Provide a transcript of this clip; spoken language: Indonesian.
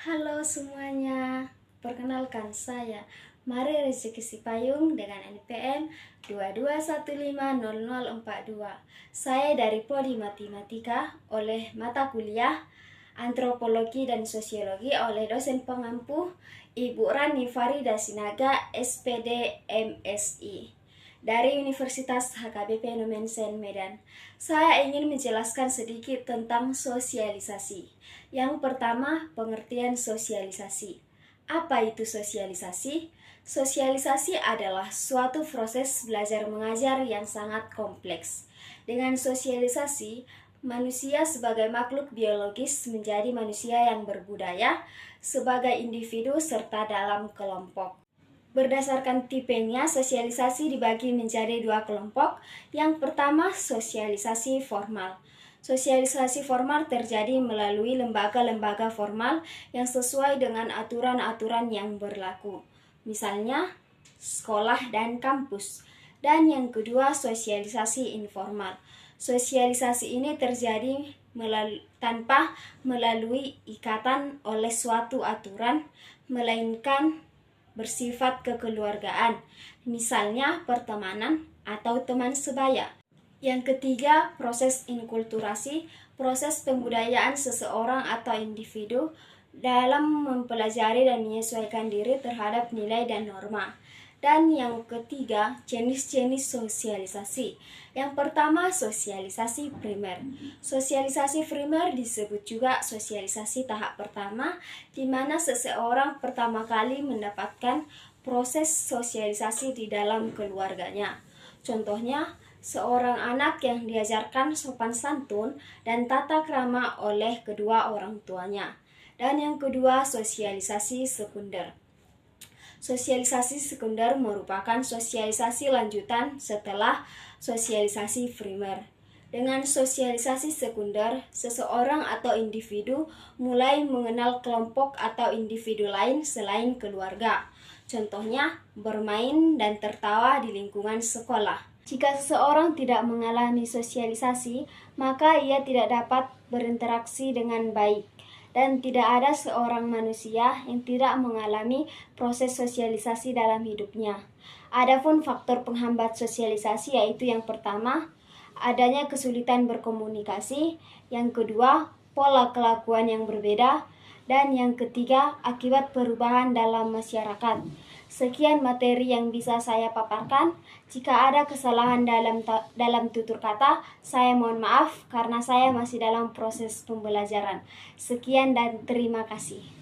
Halo semuanya, perkenalkan saya Mari Rezeki Sipayung dengan NPM 22150042. Saya dari Prodi Matematika oleh mata kuliah Antropologi dan Sosiologi oleh dosen pengampu Ibu Rani Farida Sinaga, SPD MSI dari Universitas HKBP Nomensen Medan. Saya ingin menjelaskan sedikit tentang sosialisasi. Yang pertama, pengertian sosialisasi. Apa itu sosialisasi? Sosialisasi adalah suatu proses belajar mengajar yang sangat kompleks. Dengan sosialisasi, manusia sebagai makhluk biologis menjadi manusia yang berbudaya sebagai individu serta dalam kelompok. Berdasarkan tipenya, sosialisasi dibagi menjadi dua kelompok. Yang pertama, sosialisasi formal. Sosialisasi formal terjadi melalui lembaga-lembaga formal yang sesuai dengan aturan-aturan yang berlaku, misalnya sekolah dan kampus. Dan yang kedua, sosialisasi informal. Sosialisasi ini terjadi tanpa melalui ikatan oleh suatu aturan, melainkan bersifat kekeluargaan, misalnya pertemanan atau teman sebaya. Yang ketiga, proses inkulturasi, proses pembudayaan seseorang atau individu dalam mempelajari dan menyesuaikan diri terhadap nilai dan norma. Dan yang ketiga, jenis-jenis sosialisasi. Yang pertama, sosialisasi primer. Sosialisasi primer disebut juga sosialisasi tahap pertama, di mana seseorang pertama kali mendapatkan proses sosialisasi di dalam keluarganya. Contohnya, seorang anak yang diajarkan sopan santun dan tata krama oleh kedua orang tuanya. Dan yang kedua, sosialisasi sekunder. Sosialisasi sekunder merupakan sosialisasi lanjutan setelah sosialisasi primer. Dengan sosialisasi sekunder, seseorang atau individu mulai mengenal kelompok atau individu lain selain keluarga. Contohnya, bermain dan tertawa di lingkungan sekolah. Jika seseorang tidak mengalami sosialisasi, maka ia tidak dapat berinteraksi dengan baik. Dan tidak ada seorang manusia yang tidak mengalami proses sosialisasi dalam hidupnya. Adapun faktor penghambat sosialisasi yaitu yang pertama, adanya kesulitan berkomunikasi, yang kedua, pola kelakuan yang berbeda, dan yang ketiga, akibat perubahan dalam masyarakat. Sekian materi yang bisa saya paparkan. Jika ada kesalahan dalam tutur kata, saya mohon maaf karena saya masih dalam proses pembelajaran. Sekian dan terima kasih.